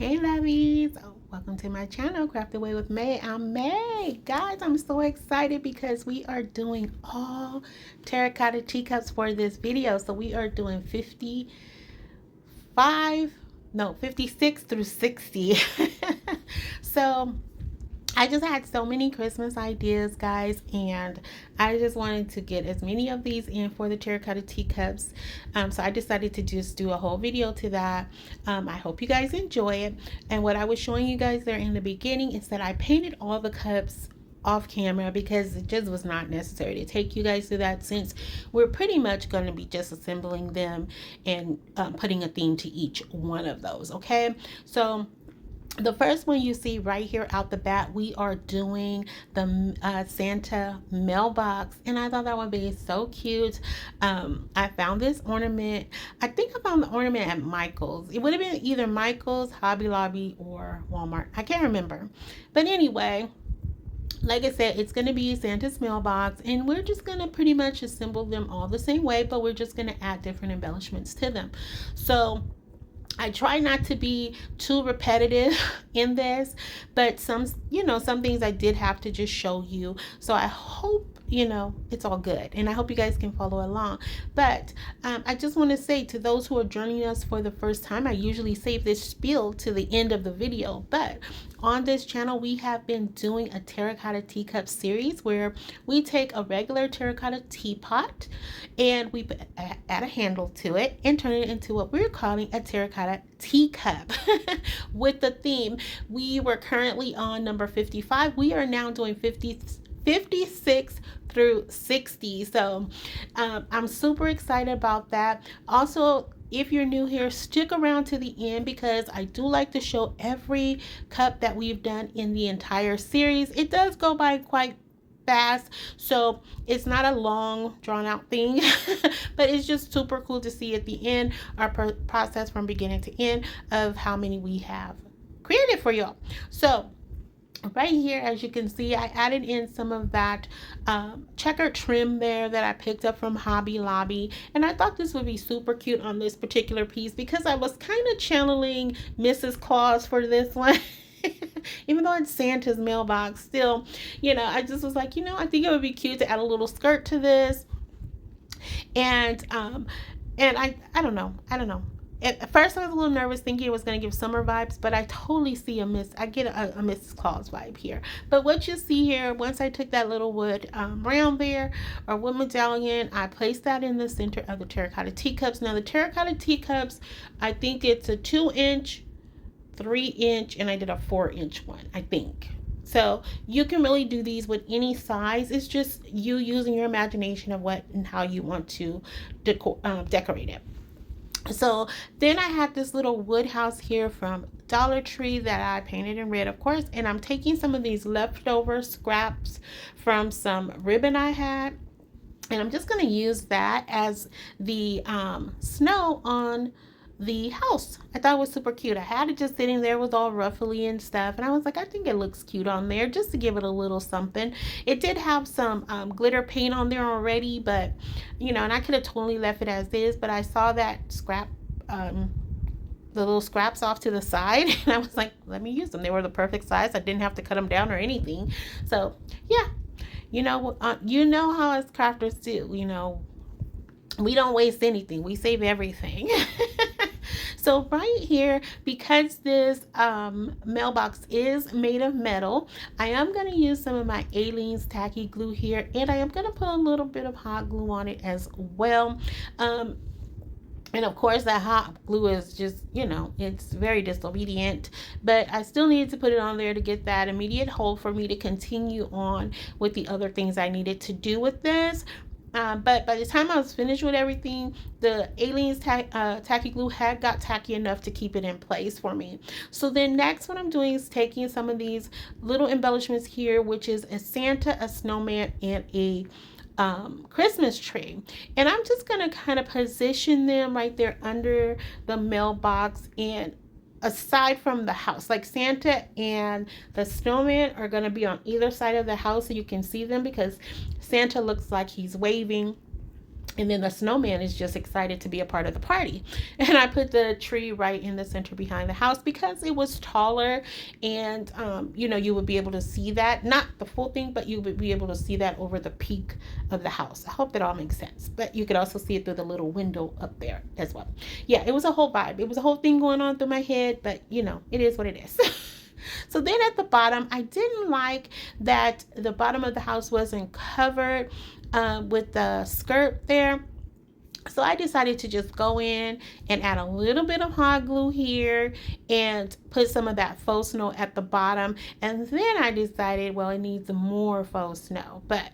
Hey lovies, welcome to my channel, Craft Away with May. I'm May. Guys, I'm so excited because we are doing all terracotta teacups for this video. So we are doing 56 through 60. So I just had so many Christmas ideas, guys, and I just wanted to get as many of these in for the terracotta teacups. So I decided to just do a whole video to that. I hope you guys enjoy it. And what I was showing you guys there in the beginning is that I painted all the cups off camera because it just was not necessary to take you guys through that, since we're pretty much going to be just assembling them and putting a theme to each one of those. Okay, so the first one you see right here out the bat, we are doing the Santa mailbox, and I thought that would be so cute. I found this ornament. I think I found the ornament at Michael's. It would have been either Michael's, Hobby Lobby, or Walmart. I can't remember. But anyway, like I said, it's going to be Santa's mailbox, and we're just going to pretty much assemble them all the same way, but we're just going to add different embellishments to them. So I try not to be too repetitive in this, but some things I did have to just show you. So I hope, it's all good, and I hope you guys can follow along. But I just want to say to those who are joining us for the first time, I usually save this spiel to the end of the video, but on this channel we have been doing a terracotta teacup series where we take a regular terracotta teapot and we add a handle to it and turn it into what we're calling a terracotta teacup with the theme. We were currently on number 55. We are now doing 56 through 60. So I'm super excited about that. Also, if you're new here, stick around to the end because I do like to show every cup that we've done in the entire series. It does go by quite fast, so it's not a long drawn out thing, but it's just super cool to see at the end our process from beginning to end of how many we have created for y'all. So right here, as you can see, I added in some of that checkered trim there that I picked up from Hobby Lobby, and I thought this would be super cute on this particular piece because I was kind of channeling Mrs. Claus for this one. Even though it's Santa's mailbox, still, I just was like, I think it would be cute to add a little skirt to this. And I don't know. At first, I was a little nervous thinking it was going to give summer vibes, but I totally see I get a Mrs. Claus vibe here. But what you see here, once I took that little wood round there, or wood medallion, I placed that in the center of the terracotta teacups. Now, the terracotta teacups, I think it's a 2-inch, 3-inch, and I did a 4-inch one, I think. So you can really do these with any size. It's just you using your imagination of what and how you want to decorate it. So then I had this little wood house here from Dollar Tree that I painted in red, of course, and I'm taking some of these leftover scraps from some ribbon I had, and I'm just going to use that as the snow on the house. I thought it was super cute. I had it just sitting there with all ruffly and stuff, and I was like, I think it looks cute on there just to give it a little something. It did have some glitter paint on there already, but and I could have totally left it as is, but I saw that scrap the little scraps off to the side, and I was like, let me use them. They were the perfect size. I didn't have to cut them down or anything. So yeah, how us crafters do. We don't waste anything. We save everything. So right here, because this mailbox is made of metal, I am going to use some of my Aleene's tacky glue here, and I am going to put a little bit of hot glue on it as well. And of course, that hot glue is just, it's very disobedient, but I still needed to put it on there to get that immediate hold for me to continue on with the other things I needed to do with this. But by the time I was finished with everything, the Aleene's tacky glue had got tacky enough to keep it in place for me. So then next, what I'm doing is taking some of these little embellishments here, which is a Santa, a snowman, and a Christmas tree, and I'm just gonna kind of position them right there under the mailbox and aside from the house. Like Santa and the snowman are going to be on either side of the house so you can see them, because Santa looks like he's waving And then the snowman is just excited to be a part of the party. And I put the tree right in the center behind the house because it was taller, and you know, you would be able to see that, not the full thing, but you would be able to see that over the peak of the house. I hope that all makes sense. But you could also see it through the little window up there as well. Yeah, it was a whole vibe. It was a whole thing going on through my head, but you know, it is what it is. So then at the bottom, I didn't like that the bottom of the house wasn't covered with the skirt there. So I decided to just go in and add a little bit of hot glue here and put some of that faux snow at the bottom. And then I decided, well, it needs more faux snow, but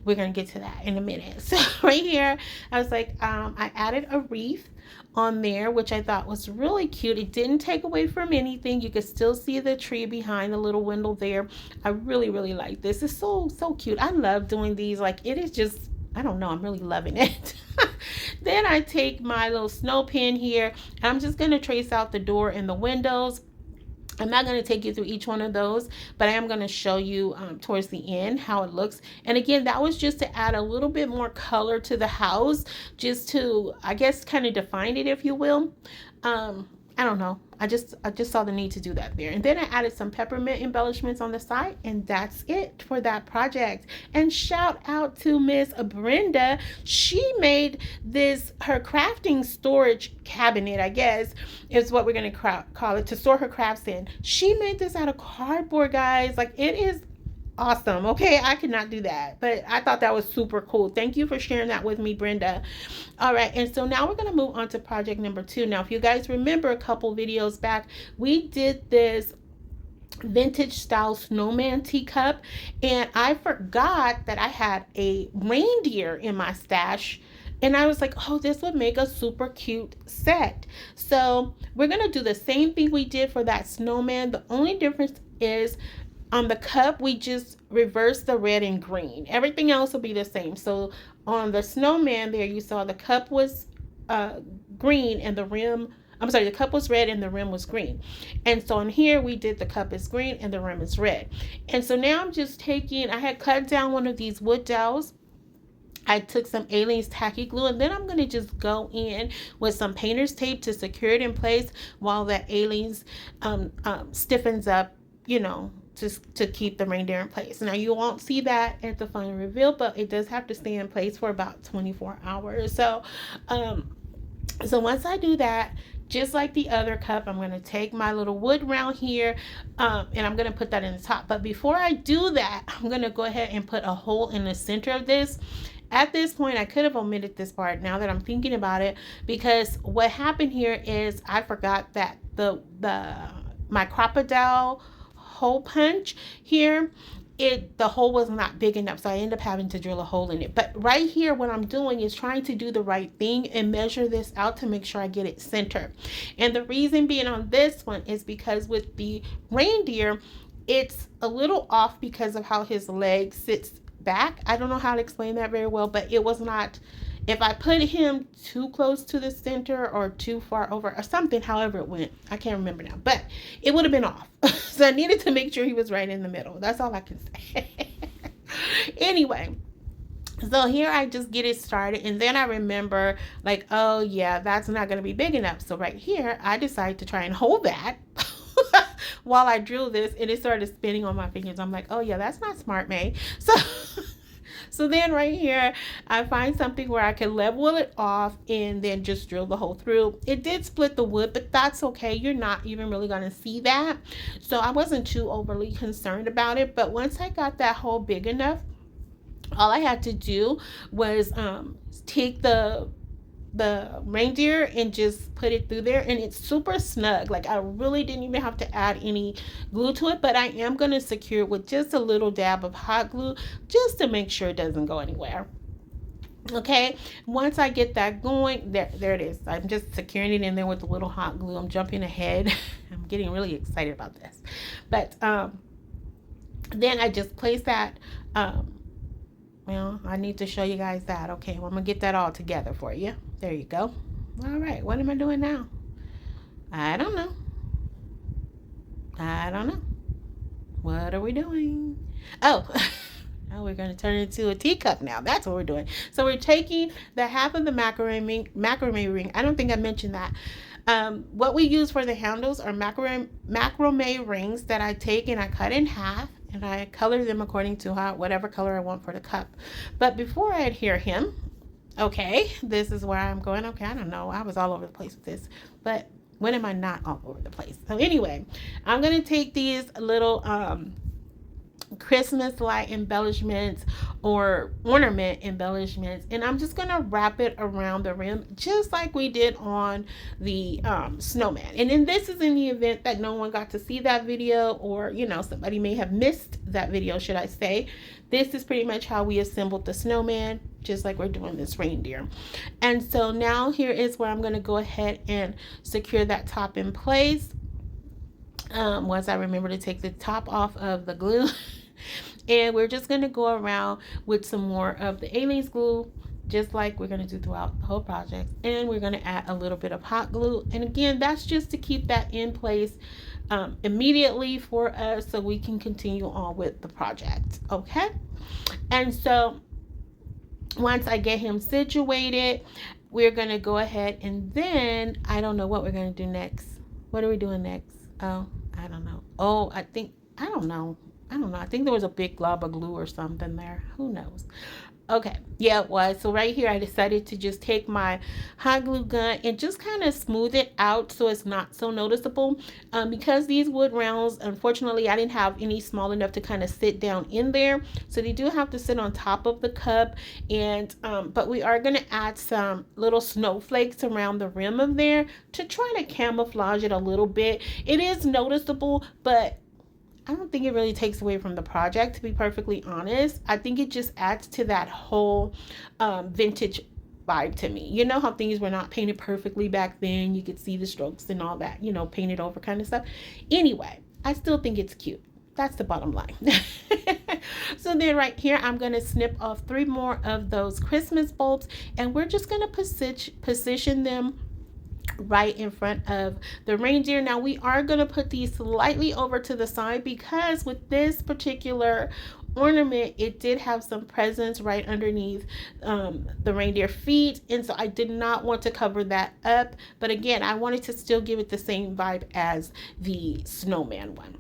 we're going to get to that in a minute. So right here, I was like, I added a wreath on there, which I thought was really cute. It didn't take away from anything. You could still see the tree behind the little window there. I really, really like this. It's so cute. I love doing these. Like, it is just, I don't know, I'm really loving it. Then I take my little snow pen here, and I'm just going to trace out the door and the windows. I'm not going to take you through each one of those, but I am going to show you towards the end how it looks. And again, that was just to add a little bit more color to the house, just to, I guess, kind of define it, if you will. I don't know. I just saw the need to do that there. And then I added some peppermint embellishments on the side, and that's it for that project. And shout out to Miss Brenda. She made this, her crafting storage cabinet, I guess is what we're going to call it, to store her crafts in. She made this out of cardboard, guys. Like, it is awesome. Okay, I could not do that, but I thought that was super cool. Thank you for sharing that with me, Brenda. All right, and so now we're going to move on to project number 2. Now, if you guys remember a couple videos back, we did this vintage style snowman teacup, and I forgot that I had a reindeer in my stash. And I was like, oh, this would make a super cute set. So we're going to do the same thing we did for that snowman. The only difference is on the cup, we just reverse the red and green. Everything else will be the same. So on the snowman there, you saw the cup was green and the rim, I'm sorry, the cup was red and the rim was green. And so on here, we did the cup is green and the rim is red. And so now I'm just taking, I had cut down one of these wood dowels. I took some Aleene's tacky glue, and then I'm going to just go in with some painter's tape to secure it in place while that Aleene's stiffens up, you know, to keep the reindeer in place. Now, you won't see that at the final reveal, but it does have to stay in place for about 24 hours. So once I do that, just like the other cup, I'm going to take my little wood round here, and I'm going to put that in the top. But before I do that, I'm going to go ahead and put a hole in the center of this. At this point, I could have omitted this part now that I'm thinking about it, because what happened here is I forgot that my crocodile hole punch here, the hole was not big enough, so I ended up having to drill a hole in it. But right here, what I'm doing is trying to do the right thing and measure this out to make sure I get it centered. And the reason being on this one is because with the reindeer, it's a little off because of how his leg sits back. I don't know how to explain that very well, but it was not, if I put him too close to the center or too far over or something, however it went, I can't remember now, but it would have been off. So I needed to make sure he was right in the middle. That's all I can say. Anyway, so here I just get it started, and then I remember, like, oh yeah, that's not going to be big enough. So right here, I decided to try and hold that while I drew this, and it started spinning on my fingers. I'm like, oh yeah, that's not smart, May. So then right here, I find something where I can level it off and then just drill the hole through. It did split the wood, but that's okay. You're not even really going to see that. So I wasn't too overly concerned about it. But once I got that hole big enough, all I had to do was take the reindeer and just put it through there, and it's super snug. Like, I really didn't even have to add any glue to it, but I am going to secure it with just a little dab of hot glue just to make sure it doesn't go anywhere. Okay, once I get that going, there it is. I'm just securing it in there with a little hot glue. I'm jumping ahead. I'm getting really excited about this. But then I just place that well, I need to show you guys that. Okay, well, I'm going to get that all together for you. There you go. All right, what am I doing now? I don't know. What are we doing? Oh, Now we're going to turn it into a teacup now. That's what we're doing. So we're taking the half of the macrame ring. I don't think I mentioned that. What we use for the handles are macrame rings that I take and I cut in half, and I color them according to whatever color I want for the cup. But before I adhere him, okay, this is where I'm going. Okay, I don't know. I was all over the place with this, but when am I not all over the place? So anyway, I'm going to take these little Christmas light embellishments or ornament embellishments, and I'm just gonna wrap it around the rim just like we did on the snowman. And then this is in the event that no one got to see that video, or somebody may have missed that video, should I say. This is pretty much how we assembled the snowman, just like we're doing this reindeer. And so now here is where I'm going to go ahead and secure that top in place. Once I remember to take the top off of the glue. And we're just going to go around with some more of the Aleene's glue, just like we're going to do throughout the whole project. And we're going to add a little bit of hot glue. And again, that's just to keep that in place immediately for us so we can continue on with the project. Okay. And so once I get him situated, we're going to go ahead, and then I don't know what we're going to do next. What are we doing next? Oh, I don't know. Oh, I don't know. I think there was a big glob of glue or something there. Who knows? Okay, yeah, it was. So right here, I decided to just take my hot glue gun and just kind of smooth it out so it's not so noticeable. Because these wood rounds, unfortunately, I didn't have any small enough to kind of sit down in there. So they do have to sit on top of the cup. And but we are going to add some little snowflakes around the rim of there to try to camouflage it a little bit. It is noticeable, but I don't think it really takes away from the project, to be perfectly honest. I think it just adds to that whole vintage vibe to me. You know how things were not painted perfectly back then. You could see the strokes and all that, painted over kind of stuff. Anyway, I still think it's cute. That's the bottom line. So then right here, I'm going to snip off 3 more of those Christmas bulbs, and we're just going to position them right in front of the reindeer. Now we are going to put these slightly over to the side because with this particular ornament, it did have some presents right underneath the reindeer feet, and so I did not want to cover that up. But again, I wanted to still give it the same vibe as the snowman one.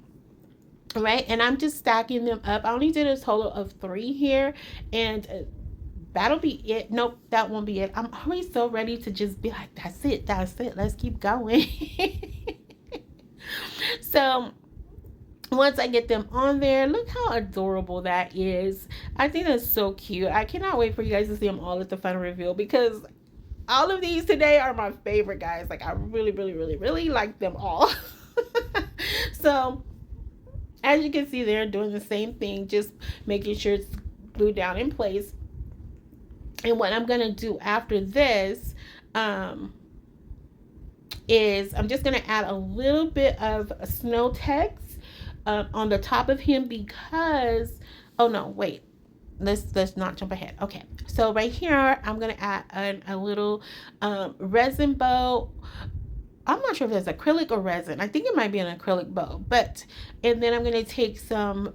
All right, and I'm just stacking them up. I only did a total of 3 here, and that'll be it. Nope, that won't be it. I'm always so ready to just be like, that's it, let's keep going. So once I get them on there, look how adorable that is. I think that's so cute. I cannot wait for you guys to see them all at the final reveal, because all of these today are my favorite, guys. Like, I really, really, really, really like them all. So as you can see, they're doing the same thing, just making sure it's glued down in place. And what I'm going to do after this is I'm just going to add a little bit of snow text on the top of him because, oh no, wait, let's not jump ahead. Okay, so right here, I'm going to add a little resin bow. I'm not sure if it's acrylic or resin. I think it might be an acrylic bow, and then I'm going to take some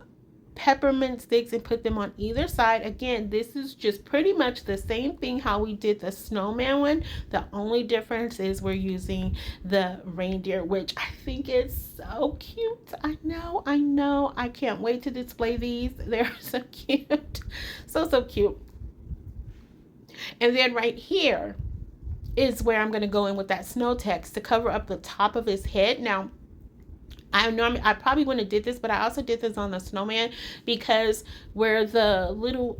peppermint sticks and put them on either side. Again, this is just pretty much the same thing how we did the snowman one. The only difference is we're using the reindeer, which I think is so cute. I know. I can't wait to display these. They're so cute. So cute. And then right here is where I'm going to go in with that snow text to cover up the top of his head. Now, I probably wouldn't have did this, but I also did this on the snowman because where the little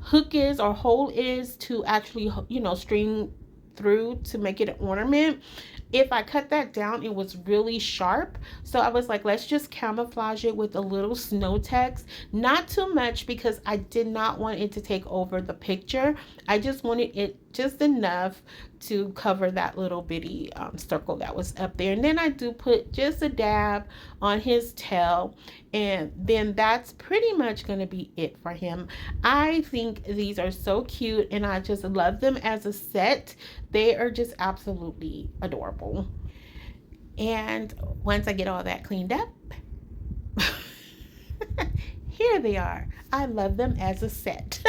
hook is or hole is to actually, string through to make it an ornament, if I cut that down, it was really sharp. So I was like, let's just camouflage it with a little snow text. Not too much because I did not want it to take over the picture. I just wanted it just enough to cover that little bitty circle that was up there. And then I do put just a dab on his tail, and then that's pretty much going to be it for him. I think these are so cute, and I just love them as a set. They are just absolutely adorable. And once I get all that cleaned up, here they are. I love them as a set.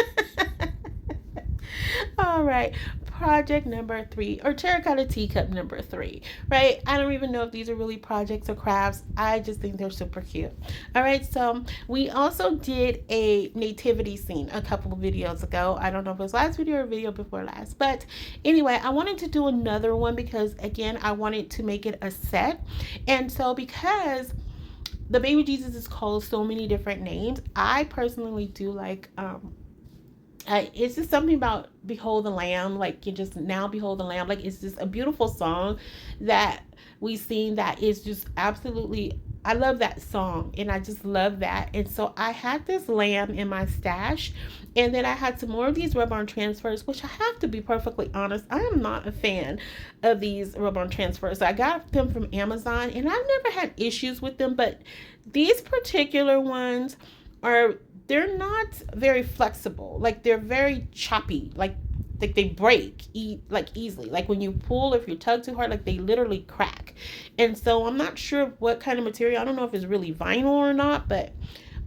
All right, project number 3, or terracotta teacup number 3, right? I don't even know if these are really projects or crafts. I just think they're super cute. All right, so we also did a nativity scene a couple of videos ago. I don't know if it was last video or video before last, but anyway, I wanted to do another one because, again, I wanted to make it a set. And so because the baby Jesus is called so many different names, I personally do like it's just something about behold the lamb, like you just now behold the lamb, like it's just a beautiful song that we sing that is just absolutely, I love that song and I just love that. And so I had this lamb in my stash, and then I had some more of these rub-on transfers, which I have to be perfectly honest, I am not a fan of these rub-on transfers. I got them from Amazon and I've never had issues with them, but these particular ones are, they're not very flexible. Like they're very choppy. Like they break easily. Like when you pull, if you tug too hard, like they literally crack. And so I'm not sure what kind of material. I don't know if it's really vinyl or not, but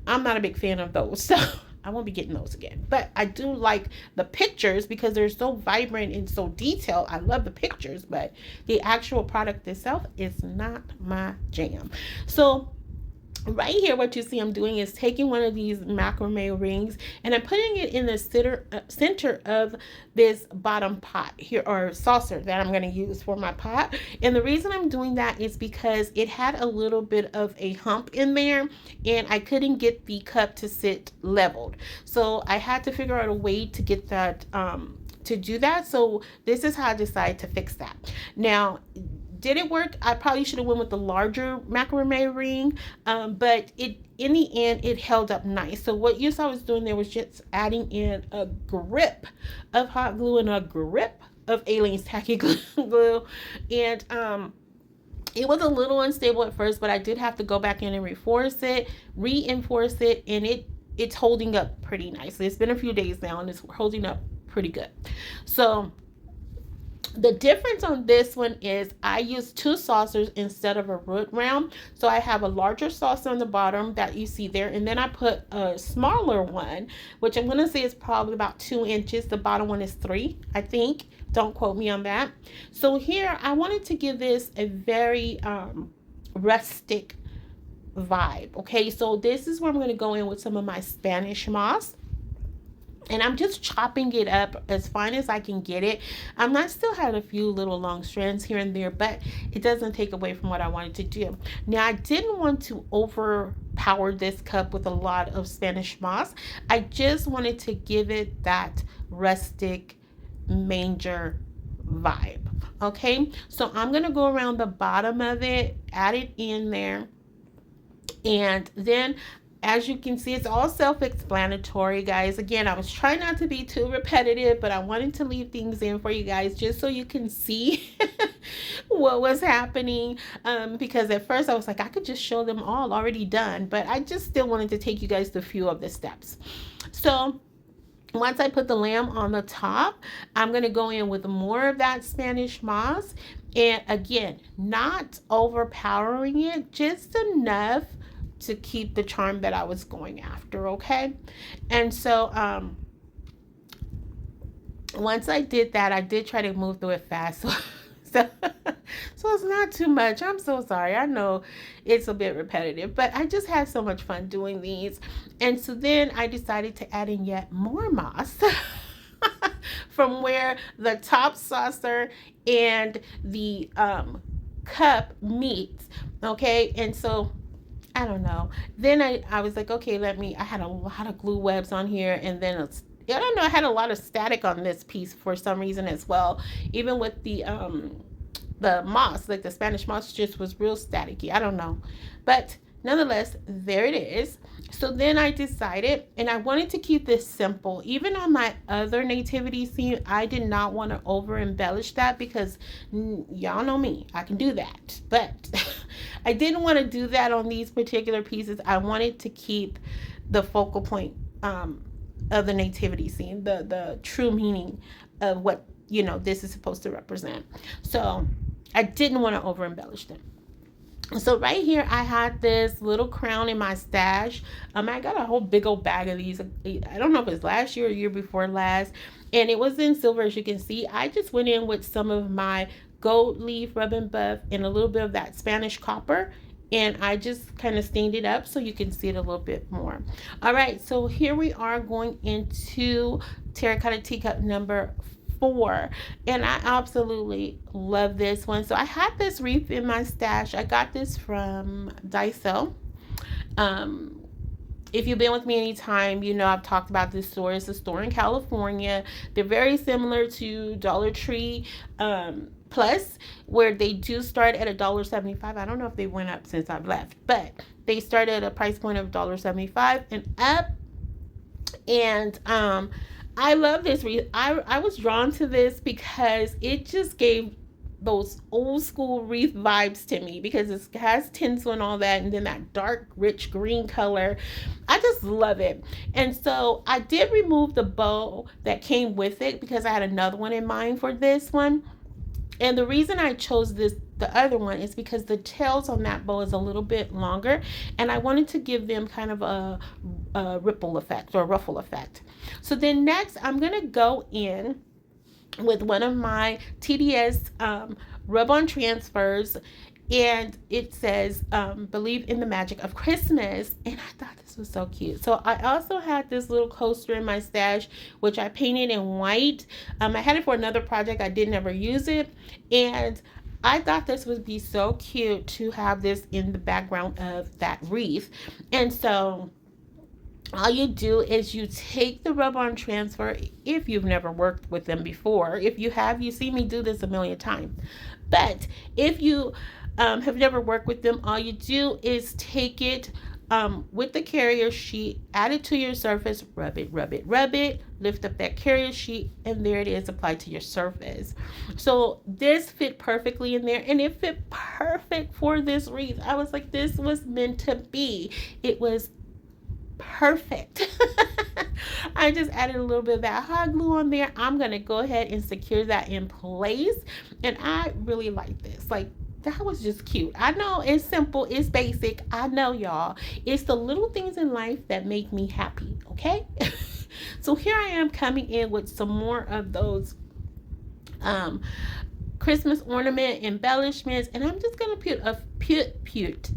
I'm not a big fan of those. So I won't be getting those again. But I do like the pictures because they're so vibrant and so detailed. I love the pictures, but the actual product itself is not my jam. So right here, what you see I'm doing is taking one of these macrame rings and I'm putting it in the center of this bottom pot here, or saucer that I'm going to use for my pot. And the reason I'm doing that is because it had a little bit of a hump in there and I couldn't get the cup to sit leveled. So I had to figure out a way to get that, to do that. So this is how I decided to fix that. Now, did it work? I probably should have went with the larger macrame ring, but in the end it held up nice. So what you saw I was doing there was just adding in a grip of hot glue and a grip of Aleene's tacky glue, and it was a little unstable at first, but I did have to go back in and reinforce it, and it's holding up pretty nicely. It's been a few days now and it's holding up pretty good. So the difference on this one is I use 2 saucers instead of a root round. So I have a larger saucer on the bottom that you see there, and then I put a smaller one, which I'm going to say is probably about 2 inches. The bottom one is 3, I think. Don't quote me on that. So here I wanted to give this a very rustic vibe. Okay, so this is where I'm going to go in with some of my Spanish moss. And I'm just chopping it up as fine as I can get it. I still had a few little long strands here and there, but it doesn't take away from what I wanted to do. Now, I didn't want to overpower this cup with a lot of Spanish moss. I just wanted to give it that rustic manger vibe. Okay, so I'm going to go around the bottom of it, add it in there, and then as you can see, it's all self-explanatory, guys. Again, I was trying not to be too repetitive, but I wanted to leave things in for you guys just so you can see what was happening. Because at first I was like, I could just show them all already done, but I just still wanted to take you guys through a few of the steps. So once I put the lamb on the top, I'm going to go in with more of that Spanish moss. And again, not overpowering it, just enough to keep the charm that I was going after, okay? And so once I did that, I did try to move through it fast, so it's not too much. I'm so sorry. I know it's a bit repetitive, but I just had so much fun doing these. And so then I decided to add in yet more moss from where the top saucer and the cup meets, okay? And so I don't know. Then I was like, okay, I had a lot of glue webs on here, and then I don't know, I had a lot of static on this piece for some reason as well. Even with the moss, like the Spanish moss just was real staticky. I don't know. But nonetheless, there it is. So then I decided, and I wanted to keep this simple. Even on my other nativity scene, I did not want to over embellish that because y'all know me, I can do that. But I didn't want to do that on these particular pieces. I wanted to keep the focal point of the nativity scene, the true meaning of what, this is supposed to represent. So I didn't want to over embellish them. So right here, I had this little crown in my stash. I got a whole big old bag of these. I don't know if it's last year or year before last, and it was in silver, as you can see. I just went in with some of my gold leaf rub and buff and a little bit of that Spanish copper, and I just kind of stained it up so you can see it a little bit more. All right, so here we are going into terracotta teacup number 4, and I absolutely love this one. So I had this wreath in my stash. I got this from Daiso. um if you've been with me anytime, you know I've talked about this store. It's a store in California. They're very similar to Dollar Tree Plus, where they do start at $1.75. I don't know if they went up since I've left, but they start at a price point of $1.75 and up. And I love this wreath. I was drawn to this because it just gave those old school wreath vibes to me, because it has tinsel and all that, and then that dark rich green color. I just love it. And so I did remove the bow that came with it because I had another one in mind for this one. And the reason I chose the other one, is because the tails on that bow is a little bit longer, and I wanted to give them kind of a ripple effect or ruffle effect. So then next, I'm gonna go in with one of my TDS rub-on transfers, and it says believe in the magic of Christmas, and I thought this was so cute. So I also had this little coaster in my stash, which I painted in white. I had it for another project. I didn't ever use it, and I thought this would be so cute to have this in the background of that wreath. And so all you do is you take the rub-on transfer. If you've never worked with them before, if you have, you see me do this a million times. But if you have never worked with them, all you do is take it with the carrier sheet, add it to your surface, rub it, rub it, rub it, lift up that carrier sheet, and there it is, applied to your surface. So this fit perfectly in there, and it fit perfect for this wreath. I was like, this was meant to be. It was perfect. I just added a little bit of that hot glue on there. I'm gonna go ahead and secure that in place, and I really like this. Like, that was just cute. I know it's simple, it's basic. I know, y'all. It's the little things in life that make me happy, okay? So here I am coming in with some more of those Christmas ornament embellishments, and I'm just gonna put a put.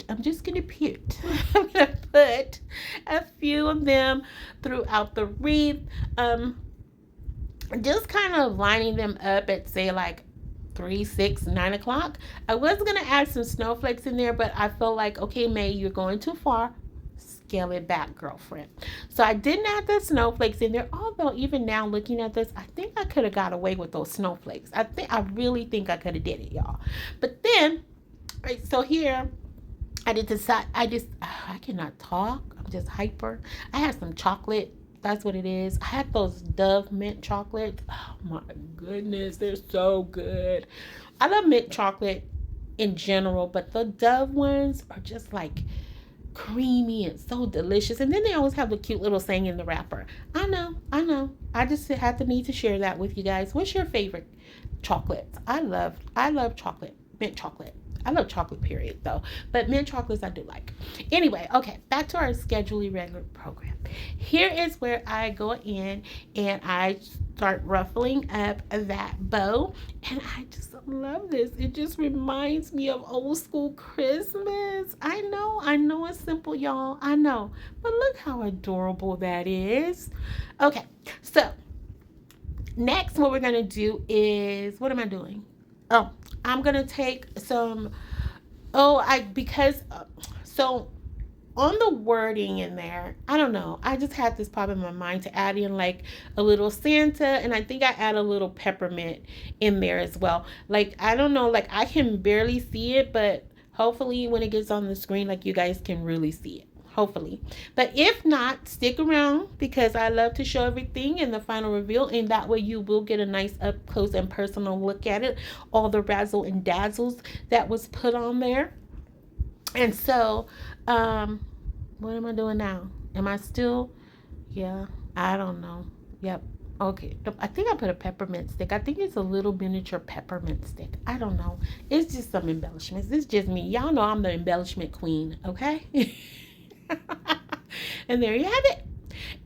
I'm just gonna put. I'm gonna put a few of them throughout the wreath. Just kind of lining them up at, say, like 3, 6, 9 o'clock. I was gonna add some snowflakes in there, but I felt like, okay, May, you're going too far. Scale it back, girlfriend. So I didn't add the snowflakes in there. Although even now looking at this, I think I could have got away with those snowflakes. I really think I could have did it, y'all. But then, right, so here I did decide. I cannot talk. I'm just hyper. I had some chocolate. That's what it is. I had those Dove mint chocolates. Oh my goodness, they're so good. I love mint chocolate in general, but the Dove ones are just like creamy and so delicious. And then they always have the cute little saying in the wrapper. I know. I just had the need to share that with you guys. What's your favorite chocolates? I love chocolate, mint chocolate. I love chocolate, period, though. But mint chocolates I do like. Anyway, okay, back to our scheduled regular program. Here is where I go in and I start ruffling up that bow. And I just love this. It just reminds me of old school Christmas. I know it's simple, y'all. I know. But look how adorable that is. Okay, so next what we're going to do is, what am I doing? Oh, I'm gonna take some. So on the wording in there, I don't know. I just had this pop in my mind to add in like a little Santa, and I think I add a little peppermint in there as well. Like, I don't know, like I can barely see it, but hopefully when it gets on the screen, like you guys can really see it. Hopefully. But if not, stick around because I love to show everything in the final reveal, and that way you will get a nice up close and personal look at it, all the razzle and dazzles that was put on there. And so what am I doing now? Am I still, yeah, I don't know. Yep, Okay, I think I put a peppermint stick. I think it's a little miniature peppermint stick. I don't know. It's just some embellishments. It's just me. Y'all know I'm the embellishment queen, okay? And there you have it.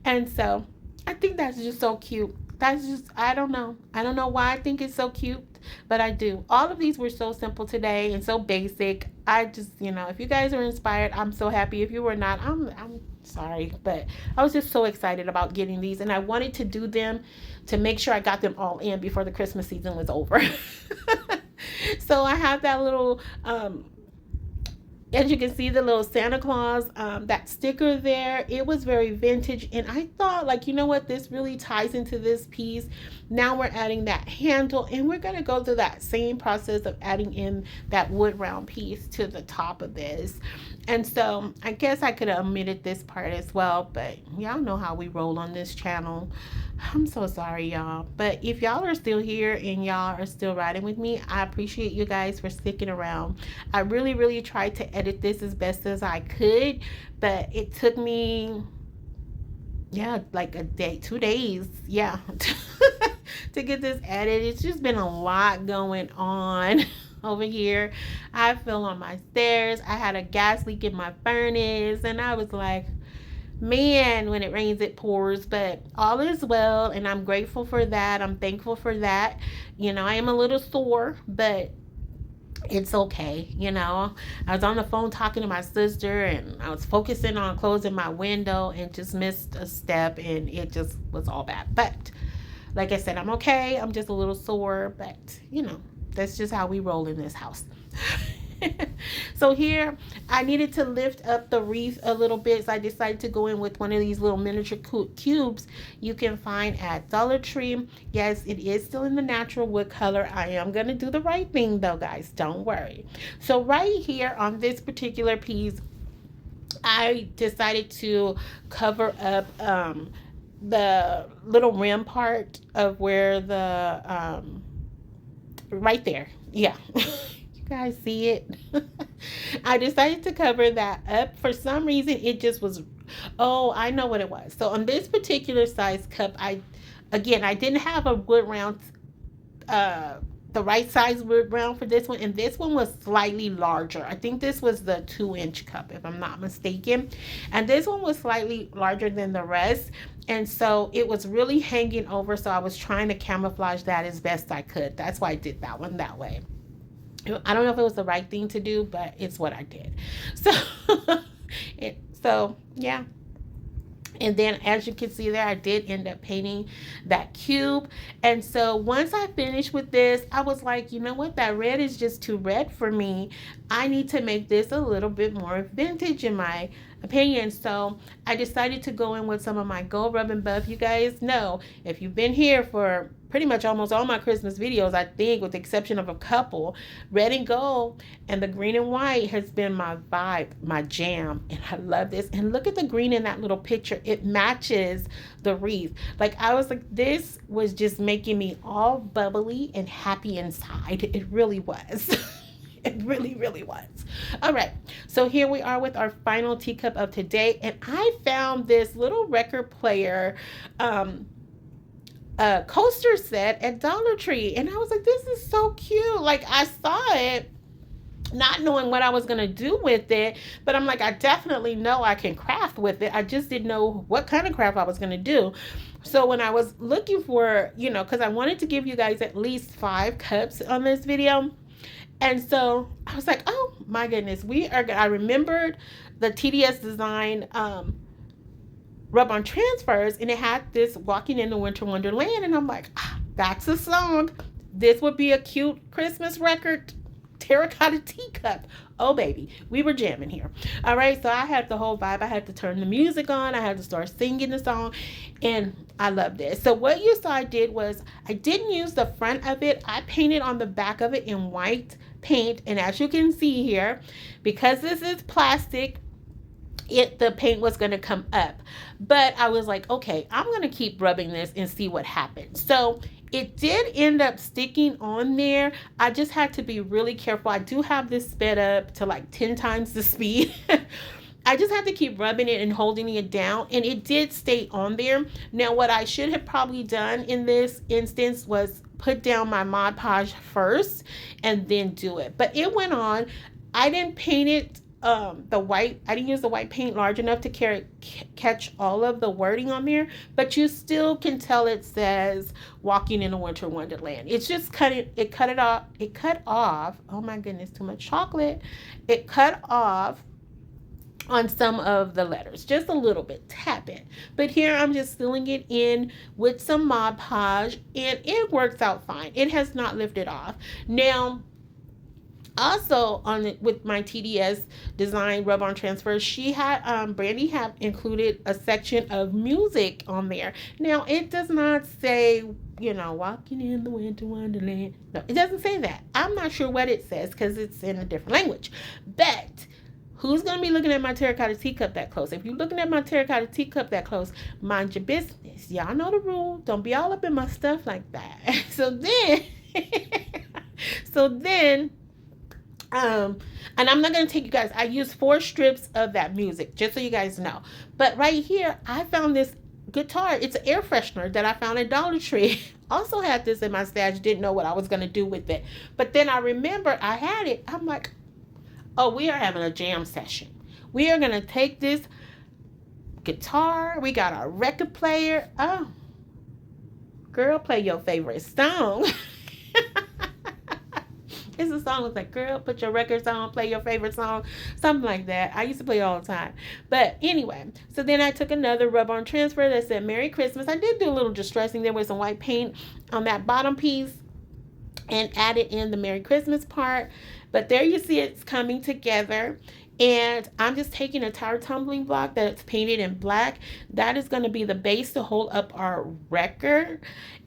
And so I think that's just so cute. That's just, I don't know. I don't know why I think it's so cute, but I do. All of these were so simple today and so basic. I just, if you guys are inspired, I'm so happy. If you were not, I'm sorry, but I was just so excited about getting these, and I wanted to do them to make sure I got them all in before the Christmas season was over. So I have that little as you can see, the little Santa Claus, that sticker there, it was very vintage. And I thought, like, you know what, this really ties into this piece. Now we're adding that handle, and we're going to go through that same process of adding in that wood round piece to the top of this. And so I guess I could have omitted this part as well, but y'all know how we roll on this channel. I'm so sorry, y'all. But if y'all are still here and y'all are still riding with me, I appreciate you guys for sticking around. I really, really tried to edit this as best as I could, but it took me, like a day, 2 days, to get this edited. It's just been a lot going on over here. I fell on my stairs. I had a gas leak in my furnace, and I was like, man, when it rains it pours. But all is well, and I'm grateful for that. I'm thankful for that. I am a little sore, but it's okay. I was on the phone talking to my sister, and I was focusing on closing my window and just missed a step, and it just was all bad. But like I said, I'm okay. I'm just a little sore, but that's just how we roll in this house. So here, I needed to lift up the wreath a little bit, so I decided to go in with one of these little miniature cubes you can find at Dollar Tree. Yes, it is still in the natural wood color. I am going to do the right thing, though, guys. Don't worry. So right here on this particular piece, I decided to cover up the little rim part of where the, right there. Yeah. Guys see it? I decided to cover that up. For some reason, it just was, I know what it was. So on this particular size cup, I didn't have a wood round, the right size wood round for this one, and this one was slightly larger. I think this was the 2-inch cup, if I'm not mistaken, and this one was slightly larger than the rest, and so it was really hanging over, so I was trying to camouflage that as best I could. That's why I did that one that way. I don't know if it was the right thing to do, but it's what I did. So, yeah. And then, as you can see there, I did end up painting that cube. And so once I finished with this, I was like, you know what? That red is just too red for me. I need to make this a little bit more vintage in my opinion. So I decided to go in with some of my gold rub and buff. You guys know, if you've been here for pretty much almost all my Christmas videos, I think with the exception of a couple, red and gold and the green and white has been my vibe, my jam, and I love this. And look at the green in that little picture. It matches the wreath. Like, I was like, this was just making me all bubbly and happy inside. It really was. It really, really was. All right, so here we are with our final teacup of today, and I found this little record player coaster set at Dollar Tree, and I was like, this is so cute. Like, I saw it not knowing what I was going to do with it, but I'm like, I definitely know I can craft with it. I just didn't know what kind of craft I was going to do. So when I was looking for, because I wanted to give you guys at least 5 cups on this video, and so I was like, oh my goodness, I remembered the TDS Design rub-on transfers, and it had this Walking in the Winter Wonderland, and I'm like, that's a song. This would be a cute Christmas record. Terracotta teacup. Oh baby, we were jamming here. All right, so I had the whole vibe. I had to turn the music on. I had to start singing the song, and I loved it. So what you saw I did was, I didn't use the front of it. I painted on the back of it in white paint, and as you can see here, because this is plastic, the paint was going to come up. But I was like, okay, I'm going to keep rubbing this and see what happens. So it did end up sticking on there. I just had to be really careful. I do have this sped up to like 10 times the speed. I just have to keep rubbing it and holding it down, and it did stay on there. Now, what I should have probably done in this instance was put down my Mod Podge first and then do it. But it went on. I didn't paint it the white. I didn't use the white paint large enough to catch all of the wording on there, but you still can tell it says "Walking in a Winter Wonderland." It's just cut it off. It cut off. Oh my goodness, too much chocolate. It cut off on some of the letters, just a little bit, tap it. But here I'm just filling it in with some Mod Podge, and it works out fine. It has not lifted off. Now, also with my TDS design rub on transfer, she had Brandy had included a section of music on there. Now, it does not say, walking in the winter wonderland. No, it doesn't say that. I'm not sure what it says because it's in a different language. But who's going to be looking at my terracotta teacup that close? If you're looking at my terracotta teacup that close, mind your business. Y'all know the rule. Don't be all up in my stuff like that. So then, and I'm not going to take you guys, I used 4 strips of that music, just so you guys know. But right here, I found this guitar. It's an air freshener that I found at Dollar Tree. Also had this in my stash, didn't know what I was going to do with it. But then I remember I had it. I'm like, oh, we are having a jam session. We are going to take this guitar. We got our record player. Oh, girl, play your favorite song. It's a song that's like, girl, put your records on, play your favorite song, something like that. I used to play it all the time. But anyway, so then I took another rub-on transfer that said Merry Christmas. I did do a little distressing there with some white paint on that bottom piece and added in the Merry Christmas part. But there you see it's coming together. And I'm just taking a tire tumbling block that's painted in black. That is going to be the base to hold up our record.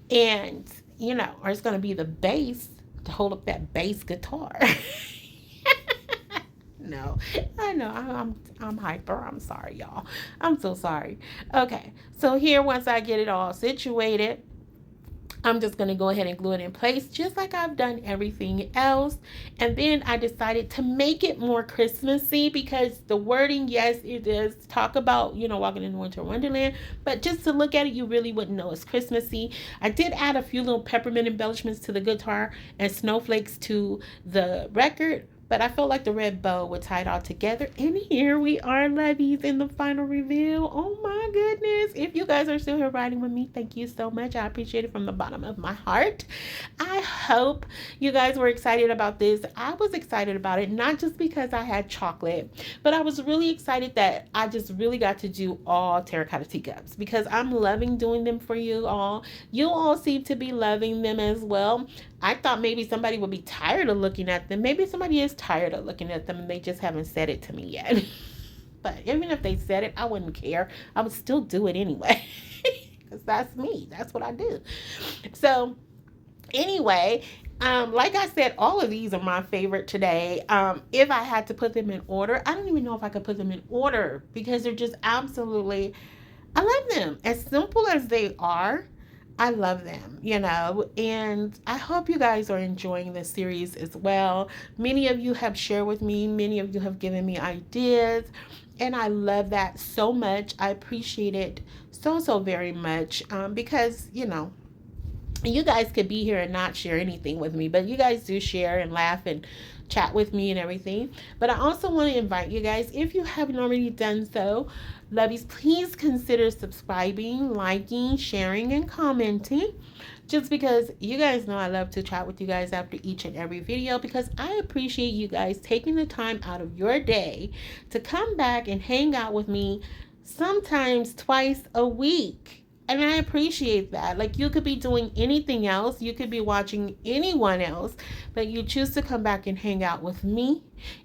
And, or it's going to be the base to hold up that bass guitar. No, I know I'm hyper. I'm sorry, y'all. I'm so sorry. Okay, so here, once I get it all situated, I'm just going to go ahead and glue it in place just like I've done everything else. And then I decided to make it more Christmassy because the wording, yes, it does talk about, walking in the winter wonderland, but just to look at it, you really wouldn't know it's Christmassy. I did add a few little peppermint embellishments to the guitar and snowflakes to the record, but I felt like the red bow would tie it all together. And here we are, Lovies, in the final reveal. Oh my goodness. If you guys are still here riding with me, thank you so much. I appreciate it from the bottom of my heart. I hope you guys were excited about this. I was excited about it, not just because I had chocolate, but I was really excited that I just really got to do all terracotta teacups because I'm loving doing them for you all. You all seem to be loving them as well. I thought maybe somebody would be tired of looking at them. Maybe somebody is tired of looking at them and they just haven't said it to me yet. But even if they said it, I wouldn't care. I would still do it anyway. Because that's me. That's what I do. So anyway, like I said, all of these are my favorite today. If I had to put them in order, I don't even know if I could put them in order because they're just absolutely, I love them. As simple as they are, I love them, and I hope you guys are enjoying this series as well. Many of you have shared with me, many of you have given me ideas, and I love that so much. I appreciate it so very much because, you guys could be here and not share anything with me, but you guys do share and laugh and chat with me and everything. But I also want to invite you guys, if you haven't already done so, Lovies, please consider subscribing, liking, sharing, and commenting. Just because you guys know I love to chat with you guys after each and every video because I appreciate you guys taking the time out of your day to come back and hang out with me sometimes twice a week. And I appreciate that. Like, you could be doing anything else. You could be watching anyone else, but you choose to come back and hang out with me.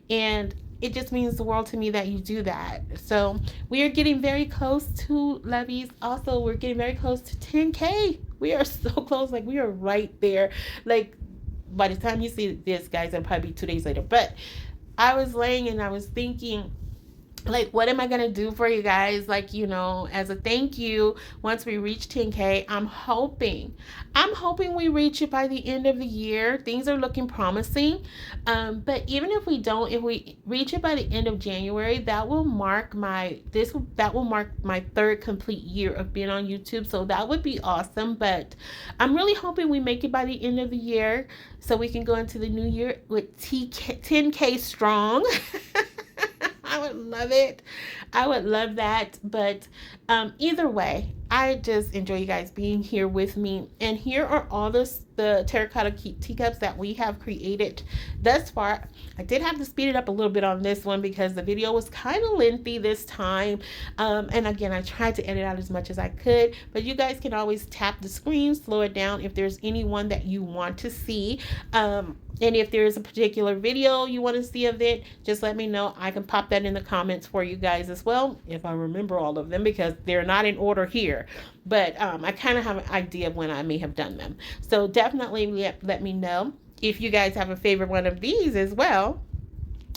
And it just means the world to me that you do that. So we are getting very close to Lovies. Also, we're getting very close to 10K. We are so close. Like, we are right there. Like, by the time you see this, guys, it'll probably be 2 days later. But I was laying and I was thinking, like, what am I gonna do for you guys, like, you know, as a thank you once we reach 10K. I'm hoping we reach it by the end of the year. Things are looking promising. But even if we don't, if we reach it by the end of January, that will mark my third complete year of being on YouTube, so that would be awesome. But I'm really hoping we make it by the end of the year so we can go into the new year with 10K strong. I would love it. I would love that. But either way, I just enjoy you guys being here with me. And here are all the terracotta teacups that we have created thus far. I did have to speed it up a little bit on this one because the video was kind of lengthy this time. And again, I tried to edit out as much as I could. But you guys can always tap the screen, slow it down if there's anyone that you want to see. And if there's a particular video you want to see of it, just let me know. I can pop that in the comments for you guys as well, if I remember all of them, because they're not in order here. But I kind of have an idea of when I may have done them. So definitely let me know if you guys have a favorite one of these as well.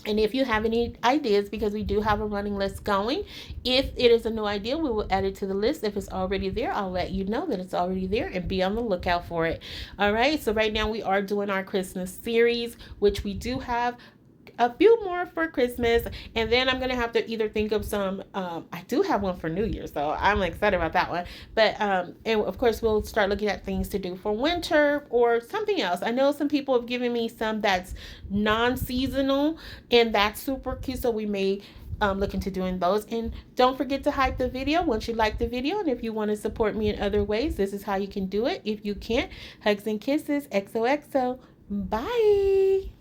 And if you have any ideas, because we do have a running list going, if it is a new idea, we will add it to the list. If it's already there, I'll let you know that it's already there and be on the lookout for it. All right, so right now we are doing our Christmas series, which we do have a few more for Christmas, and then I'm gonna have to either think of some. I do have one for New Year, so I'm excited about that one. But and of course we'll start looking at things to do for winter or something else. I know some people have given me some that's non-seasonal, and that's super cute. So we may look into doing those. And don't forget to hype the video once you like the video. And if you want to support me in other ways, this is how you can do it. If you can't, hugs and kisses. XOXO. Bye.